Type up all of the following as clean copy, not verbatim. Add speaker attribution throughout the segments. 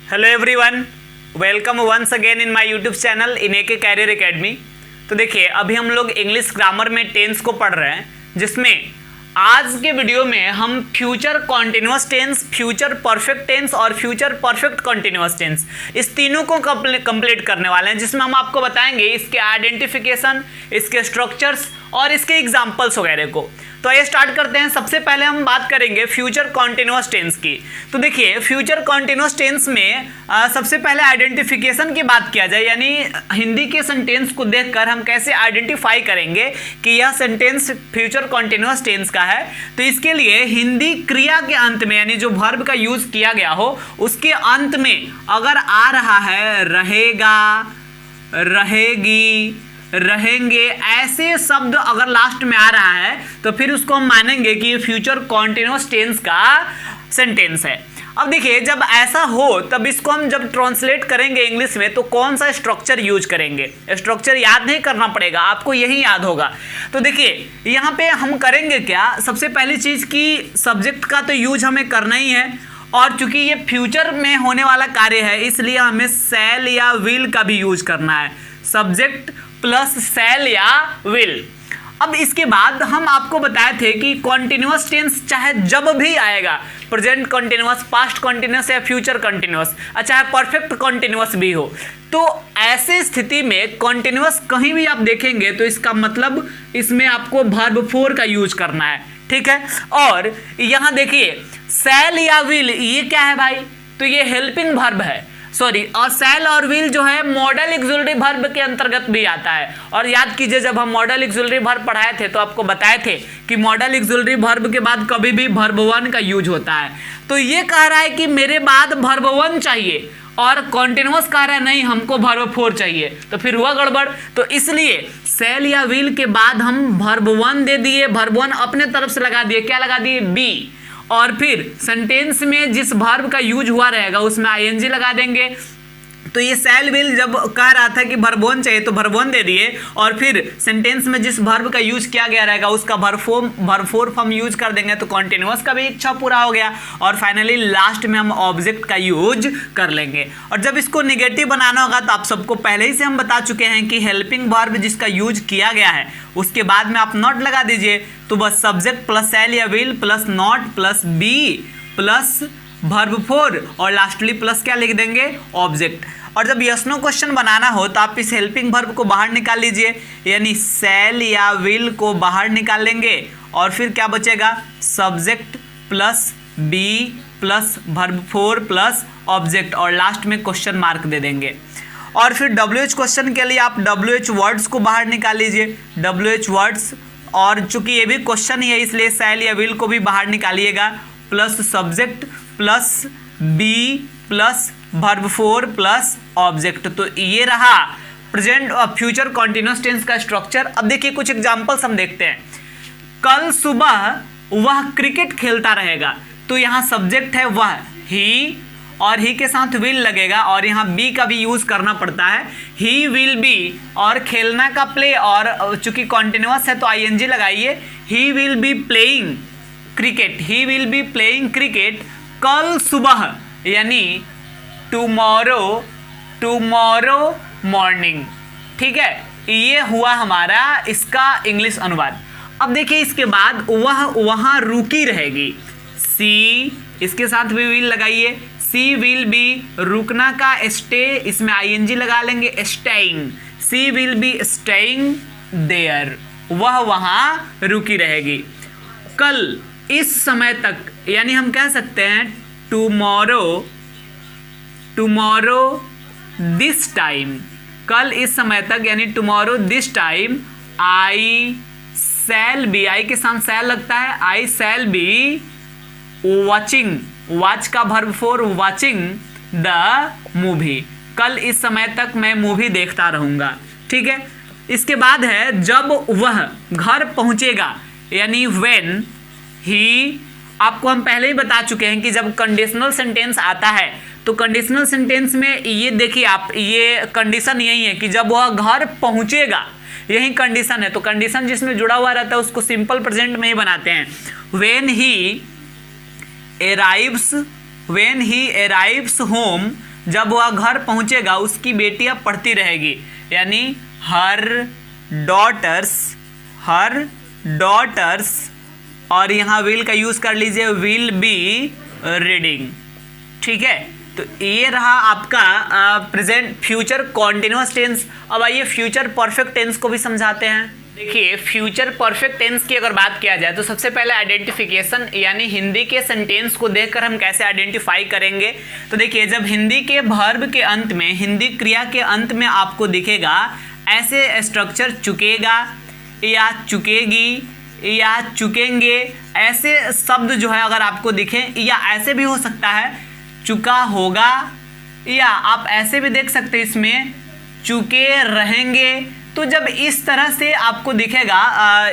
Speaker 1: Hello everyone, welcome once again in my YouTube channel in AK Career Academy. तो देखिए, अभी हम लोग इंग्लिश ग्रामर में टेंस को पढ़ रहे हैं, जिसमें आज के वीडियो में हम future continuous tense, future perfect tense और फ्यूचर परफेक्ट कॉन्टिन्यूअस टेंस, इस तीनों को कंप्लीट करने वाले हैं, जिसमें हम आपको बताएंगे इसके आइडेंटिफिकेशन, इसके स्ट्रक्चर्स और इसके एग्जाम्पल्स वगैरह को। तो ये स्टार्ट करते हैं। सबसे पहले हम बात करेंगे फ्यूचर कॉन्टिन्यूअस टेंस की। तो देखिए, फ्यूचर कॉन्टिन्यूअस टेंस में सबसे पहले आइडेंटिफिकेशन की बात किया जाए, यानी हिंदी के सेंटेंस को देखकर हम कैसे आइडेंटिफाई करेंगे कि यह सेंटेंस फ्यूचर कॉन्टिन्यूअस टेंस का है। तो इसके लिए हिंदी क्रिया के अंत में, यानी जो वर्ब का यूज किया गया हो उसके अंत में अगर आ रहा है रहेगा, रहेगी, रहेंगे, ऐसे शब्द अगर लास्ट में आ रहा है तो फिर उसको हम मानेंगे कि ये फ्यूचर कॉन्टिन्यूअस टेंस का सेंटेंस है। अब देखिए, जब ऐसा हो तब इसको हम जब ट्रांसलेट करेंगे इंग्लिश में तो कौन सा स्ट्रक्चर यूज करेंगे। स्ट्रक्चर याद नहीं करना पड़ेगा, आपको यही याद होगा। तो देखिए, यहाँ पे हम करेंगे क्या, सबसे पहली चीज की सब्जेक्ट का तो यूज हमें करना ही है, और चूंकि ये फ्यूचर में होने वाला कार्य है इसलिए हमें शैल या विल का भी यूज करना है। सब्जेक्ट प्लस शैल या विल। अब इसके बाद हम आपको बताए थे कि कॉन्टिन्यूअस टेंस चाहे जब भी आएगा, प्रेजेंट कॉन्टिन्यूअस, पास्ट कॉन्टिन्यूअस या फ्यूचर कॉन्टिन्यूअस, चाहे परफेक्ट कॉन्टिन्यूअस भी हो, तो ऐसे स्थिति में कॉन्टिन्यूअस कहीं भी आप देखेंगे तो इसका मतलब इसमें आपको वर्ब फोर का यूज करना है, ठीक है। और यहाँ देखिए, शैल या विल ये क्या है भाई, तो ये हेल्पिंग वर्ब है, सॉरी, और शैल और विल जो है मॉडल ऑक्सिलरी वर्ब के अंतर्गत भी आता है। और याद कीजिए, जब हम मॉडल ऑक्सिलरी वर्ब पढ़ाए थे तो आपको बताए थे कि मॉडल ऑक्सिलरी वर्ब के बाद कभी भी वर्ब वन का यूज होता है। तो ये कह रहा है कि मेरे बाद वर्ब वन चाहिए, और कॉन्टिन्यूअस कह रहा है नहीं, हमको वर्ब फोर चाहिए, तो फिर हुआ गड़बड़। तो इसलिए शैल या विल के बाद हम वर्ब वन दे दिए, वर्ब वन अपने तरफ से लगा दिए, क्या लगा दिए, बी, और फिर सेंटेंस में जिस वर्ब का यूज हुआ रहेगा उसमें आईएनजी लगा देंगे। तो ये शैल विल जब कह रहा था कि वर्ब वन चाहिए तो वर्ब वन दे दिए, और फिर सेंटेंस में जिस वर्ब का यूज किया गया रहेगा उसका वर्ब फोर फॉर्म यूज कर देंगे, तो कॉन्टिन्यूअस का भी इच्छा पूरा हो गया। और फाइनली लास्ट में हम ऑब्जेक्ट का यूज कर लेंगे। और जब इसको निगेटिव बनाना होगा तो आप सबको पहले ही से हम बता चुके हैं कि हेल्पिंग वर्ब जिसका यूज किया गया है उसके बाद में आप नॉट लगा दीजिए, तो बस सब्जेक्ट प्लस शैल या will plus not plus be plus verb four और लास्टली प्लस क्या लिख देंगे, ऑब्जेक्ट। और जब यस नो क्वेश्चन बनाना हो तो आप इस हेल्पिंग वर्ब को बाहर निकाल लीजिए, यानी शैल या विल को बाहर निकाल लेंगे, और फिर क्या बचेगा, subject plus be plus verb four plus object, और लास्ट में क्वेश्चन मार्क दे देंगे। और फिर WH क्वेश्चन के लिए आप WH वर्ड्स को बाहर निकाल लीजिए, WH वर्ड्स, और चूंकि ये भी क्वेश्चन ही है इसलिए शैल या विल को भी बाहर निकालिएगा, plus subject plus be plus verb four plus object. तो ये रहा प्रेजेंट और फ्यूचर कॉन्टिन्यूअस टेंस का स्ट्रक्चर। अब देखिए, कुछ एग्जांपल्स हम देखते हैं। कल सुबह वह क्रिकेट खेलता रहेगा, तो यहाँ सब्जेक्ट है वह, ही, और ही के साथ विल लगेगा, और यहाँ बी का भी यूज करना पड़ता है, ही विल बी, और खेलना का प्ले, और चूंकि कॉन्टिन्यूअस है तो आईएनजी लगाइए, he will be playing cricket, he will be playing cricket कल सुबह, यानी टुमारो, टुमारो मॉर्निंग, ठीक है। ये हुआ हमारा इसका इंग्लिश अनुवाद। अब देखिए, इसके बाद वह वहाँ रुकी रहेगी, सी, इसके साथ भी विल लगाइए, सी विल बी, रुकना का स्टे, इसमें आईएनजी लगा लेंगे, staying, she will be staying there, वह वहाँ रुकी रहेगी। कल इस समय तक, यानी हम कह सकते हैं टुमारो, टुमारो दिस टाइम, कल इस समय तक, यानी tomorrow this time I shall be, I के साथ शैल लगता है, I shall be watching, watch का verb four, watching the movie, कल इस समय तक मैं मूवी देखता रहूंगा, ठीक है। इसके बाद है जब वह घर पहुंचेगा, यानी व्हेन ही, आपको हम पहले ही बता चुके हैं कि जब कंडीशनल सेंटेंस आता है तो कंडीशनल सेंटेंस में ये देखिए आप, ये कंडीशन यही है कि जब वह घर पहुंचेगा, यही कंडीशन है। तो कंडीशन जिसमें जुड़ा हुआ रहता है उसको सिंपल प्रेजेंट में ही बनाते हैं। When he arrives when he arrives home, जब वह घर पहुंचेगा उसकी बेटियां पढ़ती रहेगी, यानी हर डॉटर्स, और यहाँ विल का यूज कर लीजिए, विल बी रीडिंग। ठीक है, तो ये रहा आपका प्रेजेंट फ्यूचर कॉन्टिन्यूअस टेंस। अब आइए फ्यूचर परफेक्ट टेंस को भी समझाते हैं। देखिए फ्यूचर परफेक्ट टेंस की अगर बात किया जाए तो सबसे पहले आइडेंटिफिकेशन, यानी हिंदी के सेंटेंस को देखकर हम कैसे आइडेंटिफाई करेंगे। तो देखिए जब हिंदी के वर्ब के अंत में, हिंदी क्रिया के अंत में आपको दिखेगा ऐसे स्ट्रक्चर चुकेगा या चुकेगी या चुकेंगे, ऐसे शब्द जो है अगर आपको दिखे, या ऐसे भी हो सकता है चुका होगा, या आप ऐसे भी देख सकते हैं इसमें चुके रहेंगे। तो जब इस तरह से आपको दिखेगा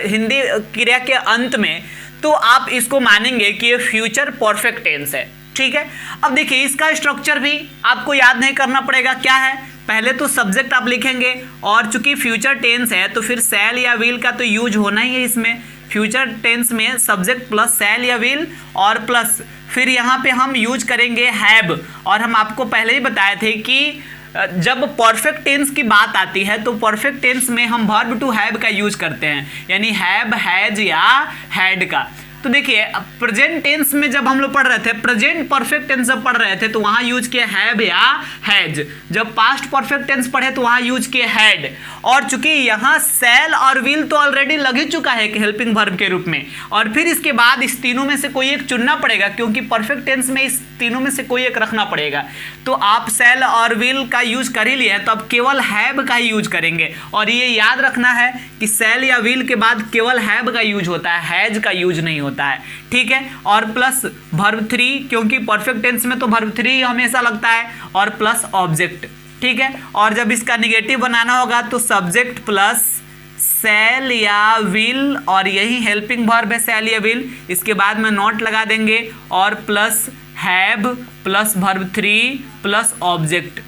Speaker 1: हिंदी क्रिया के अंत में, तो आप इसको मानेंगे कि ये फ्यूचर परफेक्ट टेंस है। ठीक है, अब देखिए इसका स्ट्रक्चर भी आपको याद नहीं करना पड़ेगा। क्या है, पहले तो सब्जेक्ट आप लिखेंगे, और चूंकि फ्यूचर टेंस है तो फिर सैल या विल का तो यूज होना ही है इसमें। फ्यूचर टेंस में सब्जेक्ट प्लस सैल या विल, और प्लस फिर यहाँ पे हम यूज करेंगे हैव। और हम आपको पहले ही बताए थे कि जब परफेक्ट टेंस की बात आती है तो परफेक्ट टेंस में हम वर्ब टू हैव का यूज करते हैं, यानी हैव, हैज या हैड का। तो देखिए प्रेजेंट टेंस में जब हम लोग पढ़ रहे थे, प्रेजेंट परफेक्ट टेंस जब पढ़ रहे थे तो वहां यूज किया हैव या हैज। जब पास्ट परफेक्ट टेंस पढ़े तो वहां यूज किया हैड। और चूंकि यहां सैल और विल तो ऑलरेडी लग ही चुका है हेल्पिंग वर्ब के रूप में, और फिर इसके बाद इस तीनों में से कोई एक चुनना पड़ेगा, क्योंकि परफेक्ट टेंस में इस तीनों में से कोई एक रखना पड़ेगा। तो आप सैल और विल का यूज कर ही लिए, तो अब केवल हैव का ही यूज करेंगे। और ये याद रखना है कि सैल या विल के बाद केवल हैव का यूज होता है, हैज का यूज नहीं होता है। ठीक है, और प्लस वर्ब 3, क्योंकि परफेक्ट टेंस में तो वर्ब 3 हमेशा लगता है, और प्लस ऑब्जेक्ट। ठीक है, और जब इसका निगेटिव बनाना होगा तो सब्जेक्ट प्लस सैल या विल, और यही हेल्पिंग वर्ब है सैल या विल, इसके बाद में नॉट लगा देंगे, और plus have plus verb 3 plus object.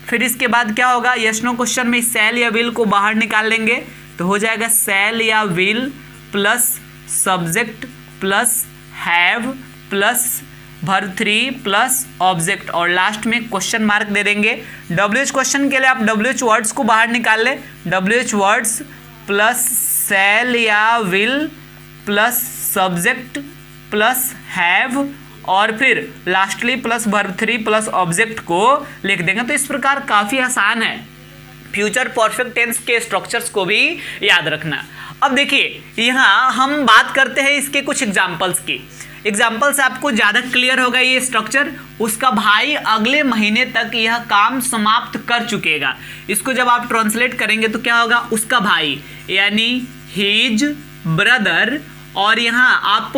Speaker 1: फिर इसके बाद क्या होगा, यस नो क्वेश्चन में सैल या विल को बाहर निकाल लेंगे, तो हो जाएगा सैल या will plus subject plus have plus verb 3 plus object, और लास्ट में क्वेश्चन मार्क दे देंगे। WH क्वेश्चन के लिए आप WH वर्ड्स को बाहर निकाल ले, WH वर्ड्स प्लस सैल या will plus subject plus have, और फिर lastly plus verb 3 plus object को लिख देंगे। तो इस प्रकार काफ़ी आसान है फ्यूचर परफेक्ट टेंस के स्ट्रक्चर्स को भी याद रखना। अब देखिए यहाँ हम बात करते हैं इसके कुछ एग्जाम्पल्स की। एग्जाम्पल से आपको ज़्यादा क्लियर होगा ये स्ट्रक्चर। उसका भाई अगले महीने तक यह काम समाप्त कर चुकेगा। इसको जब आप ट्रांसलेट करेंगे तो क्या होगा, उसका भाई यानी हिज ब्रदर, और यहाँ आप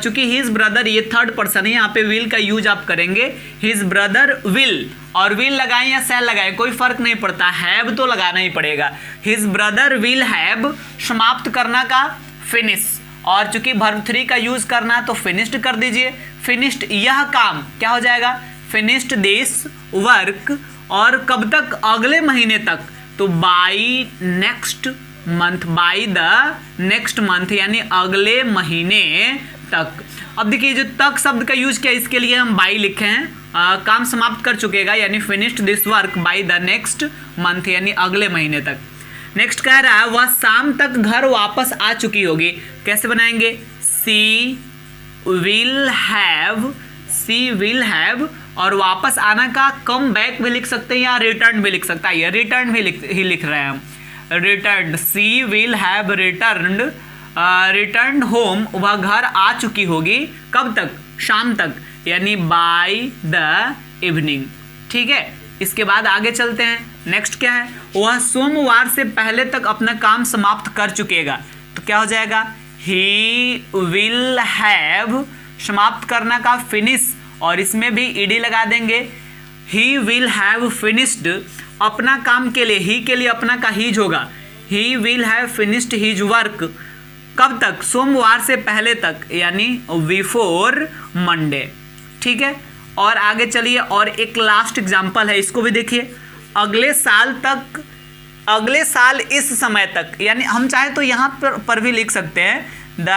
Speaker 1: चूंकि हिज ब्रदर ये थर्ड पर्सन है, यहाँ पे विल का यूज आप करेंगे, हिज ब्रदर विल, और विल लगाएं या सैल लगाएं कोई फर्क नहीं पड़ता, हैव तो लगाना ही पड़ेगा। हिज ब्रदर विल हैव, समाप्त करना का फिनिश, और चूंकि वर्ब 3 का यूज करना तो फिनिश्ड कर दीजिए। फिनिश्ड यह काम क्या हो जाएगा, फिनिश्ड दिस वर्क, और कब तक, अगले महीने तक, तो by next month, by the next month, यानी अगले महीने तक। अब देखिए जो तक शब्द का यूज किया इसके लिए हम बाई लिखे हैं, काम समाप्त कर चुकेगा, यानी finished this work by the next month, यानी अगले महीने तक। नेक्स्ट कह रहा है वह शाम तक घर वापस आ चुकी होगी। कैसे बनाएंगे, सी विल हैव, और वापस आना का कम बैक भी लिख सकते हैं या रिटर्न भी लिख सकता है, रिटर्न भी लिख रहे हैं हम, return, she will have return home, वह घर आ चुकी होगी, कब तक, शाम तक, यानी बाय द इवनिंग। ठीक है, इसके बाद आगे चलते हैं। नेक्स्ट क्या है, वह सोमवार से पहले तक अपना काम समाप्त कर चुकेगा। तो क्या हो जाएगा, ही विल हैव, समाप्त करना का फिनिश, और इसमें भी ईडी लगा देंगे, ही विल हैव फिनिश्ड, अपना काम के लिए, ही के लिए अपना का हीज होगा, he will have finished his work, कब तक, सोमवार से पहले तक, यानी बिफोर मंडे। ठीक है, और आगे चलिए, और एक लास्ट एग्जांपल है, इसको भी देखिए, अगले साल तक, अगले साल इस समय तक, यानी हम चाहे तो यहाँ पर भी लिख सकते हैं the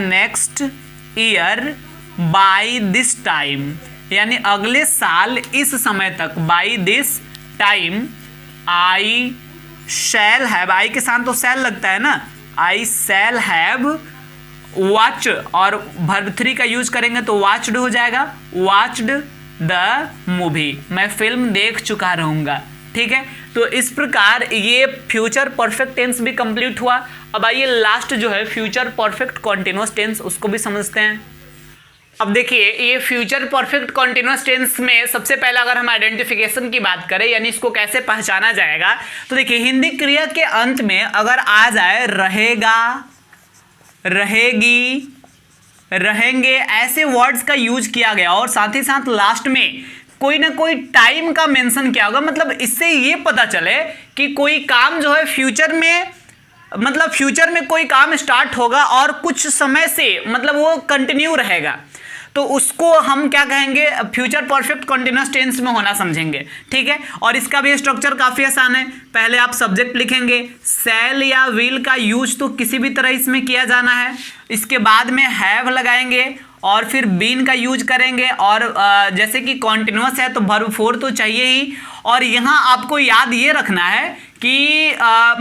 Speaker 1: next year by this time, यानी अगले साल इस समय तक, by this time I shall have, I के साथ तो शैल लगता है ना, आई शैल हैव वॉच, और वर्ब 3 का यूज करेंगे तो वॉच्ड हो जाएगा, वॉच्ड द मूवी, मैं फिल्म देख चुका रहूंगा। ठीक है, तो इस प्रकार ये फ्यूचर परफेक्ट टेंस भी कंप्लीट हुआ। अब आइए लास्ट जो है फ्यूचर परफेक्ट कॉन्टिन्यूअस टेंस, उसको भी समझते हैं। अब देखिए ये फ्यूचर परफेक्ट कॉन्टिन्यूअस टेंस में सबसे पहले अगर हम आइडेंटिफिकेशन की बात करें, यानी इसको कैसे पहचाना जाएगा, तो देखिए हिंदी क्रिया के अंत में अगर आ जाए रहेगा, रहेगी, रहेंगे, ऐसे वर्ड्स का यूज किया गया और साथ ही साथ लास्ट में कोई ना कोई टाइम का मेंशन किया होगा, मतलब इससे ये पता चले कि कोई काम जो है फ्यूचर में, मतलब फ्यूचर में कोई काम स्टार्ट होगा और कुछ समय से मतलब वो कंटिन्यू रहेगा, तो उसको हम क्या कहेंगे, फ्यूचर परफेक्ट कॉन्टिन्यूअस टेंस में होना समझेंगे। ठीक है, और इसका भी स्ट्रक्चर काफी आसान है। पहले आप सब्जेक्ट लिखेंगे, शैल या विल का यूज तो किसी भी तरह इसमें किया जाना है, इसके बाद में हैव लगाएंगे और फिर बीन का यूज करेंगे, और जैसे कि कॉन्टिन्यूअस है तो वर्ब 4 तो चाहिए ही। और यहाँ आपको याद ये रखना है कि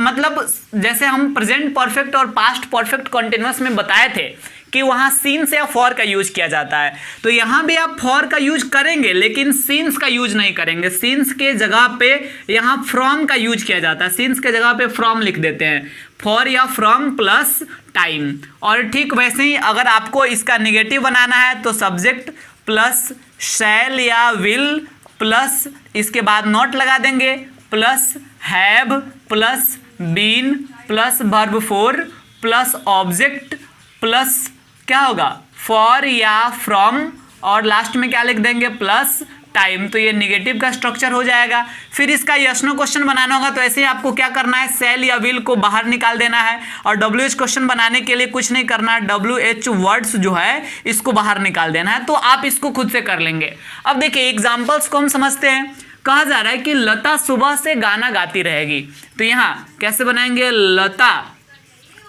Speaker 1: मतलब जैसे हम प्रेजेंट परफेक्ट और पास्ट परफेक्ट कॉन्टिन्यूअस में बताए थे कि वहाँ सीन्स या फॉर का यूज किया जाता है, तो यहाँ भी आप फॉर का यूज करेंगे लेकिन सीन्स का यूज नहीं करेंगे, सीन्स के जगह पे यहाँ फ्रॉम का यूज किया जाता है, सीन्स के जगह पे फ्रॉम लिख देते हैं, फॉर या फ्रॉम प्लस टाइम। और ठीक वैसे ही अगर आपको इसका निगेटिव बनाना है तो सब्जेक्ट प्लस शैल या विल प्लस इसके बाद नॉट लगा देंगे, plus have plus been plus verb 4 plus object plus क्या होगा, फॉर या फ्रॉम, और लास्ट में क्या लिख देंगे, प्लस टाइम। तो ये निगेटिव का स्ट्रक्चर हो जाएगा। फिर इसका यस नो क्वेश्चन बनाना होगा, तो ऐसे ही आपको क्या करना है, शैल या विल को बाहर निकाल देना है, और WH क्वेश्चन बनाने के लिए कुछ नहीं करना है, WH वर्ड्स जो है इसको बाहर निकाल देना है, तो आप इसको खुद से कर लेंगे। अब देखिए एग्जाम्पल्स को हम समझते हैं। कहा जा रहा है कि लता सुबह से गाना गाती रहेगी, तो यहाँ कैसे बनाएंगे, Lata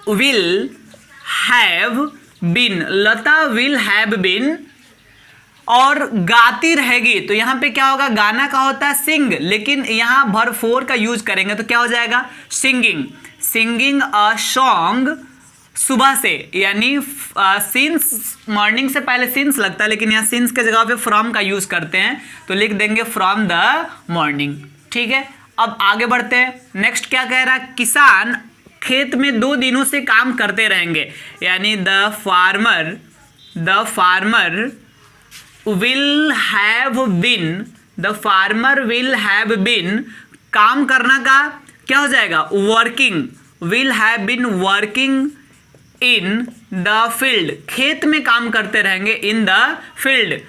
Speaker 1: will have been, Lata will have been, और गाती रहेगी तो यहां पे क्या होगा, गाना का होता है सिंग, लेकिन यहां वर्ब 4 का यूज करेंगे तो क्या हो जाएगा, सिंगिंग, सिंगिंग अ सॉन्ग सुबह से, यानी सिंस मॉर्निंग से पहले सिंस लगता है लेकिन यहाँ सिंस के जगह पे फ्रॉम का यूज करते हैं, तो लिख देंगे फ्रॉम द मॉर्निंग। ठीक है, अब आगे बढ़ते हैं। नेक्स्ट क्या कह रहा है, किसान खेत में 2 दिनों से काम करते रहेंगे, यानी the farmer will have been, the farmer will have been, काम करना का क्या हो जाएगा, working, will have been working in the field, खेत में काम करते रहेंगे, इन द फील्ड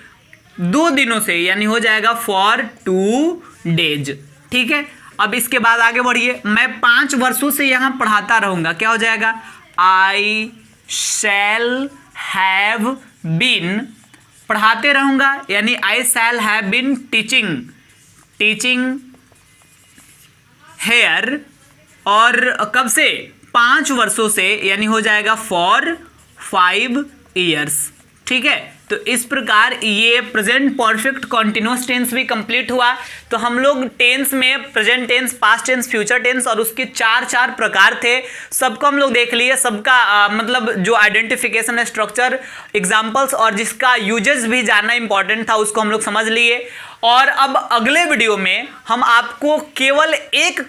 Speaker 1: 2 दिनों से, यानी हो जाएगा फॉर 2 डेज। ठीक है, अब इसके बाद आगे बढ़िए, मैं 5 वर्षों से यहां पढ़ाता रहूंगा, क्या हो जाएगा, आई शैल हैव बीन, पढ़ाते रहूंगा, यानी I shall have been teaching here, और कब से, 5 वर्षों से, यानी हो जाएगा फॉर 5 ईयर्स। ठीक है, तो इस प्रकार ये प्रेजेंट परफेक्ट कॉन्टिन्यूअस टेंस भी कंप्लीट हुआ। तो हम लोग टेंस में present tense, past tense, future tense और उसके 4 प्रकार थे, सबको हम लोग देख लिए, सबका मतलब जो आइडेंटिफिकेशन है, स्ट्रक्चर, एग्जाम्पल्स और जिसका यूजेस भी जानना इंपॉर्टेंट था उसको हम लोग समझ लिए। और अब अगले वीडियो में हम आपको केवल एक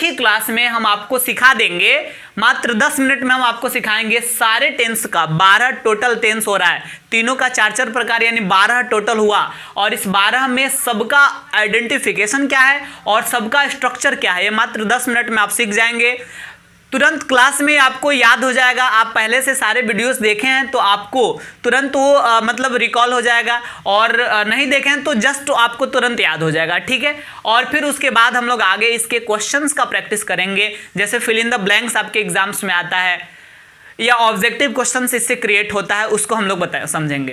Speaker 1: ही क्लास में हम आपको सिखा देंगे, मात्र 10 मिनट में हम आपको सिखाएंगे सारे टेंस का, 12 टोटल टेंस हो रहा है, तीनों का 4 प्रकार, यानी 12 टोटल हुआ, और इस 12 में सबका आइडेंटिफिकेशन क्या है और सबका स्ट्रक्चर क्या है, ये मात्र 10 मिनट में आप सीख जाएंगे। तुरंत क्लास में आपको याद हो जाएगा, आप पहले से सारे वीडियोस देखे हैं तो आपको तुरंत वो मतलब रिकॉल हो जाएगा, और नहीं देखे हैं तो जस्ट आपको तुरंत याद हो जाएगा। ठीक है, और फिर उसके बाद हम लोग आगे इसके क्वेश्चंस का प्रैक्टिस करेंगे, जैसे फिल इन द ब्लैंक्स आपके एग्जाम्स में आता है, या ऑब्जेक्टिव क्वेश्चंस इससे क्रिएट होता है, उसको हम लोग समझेंगे।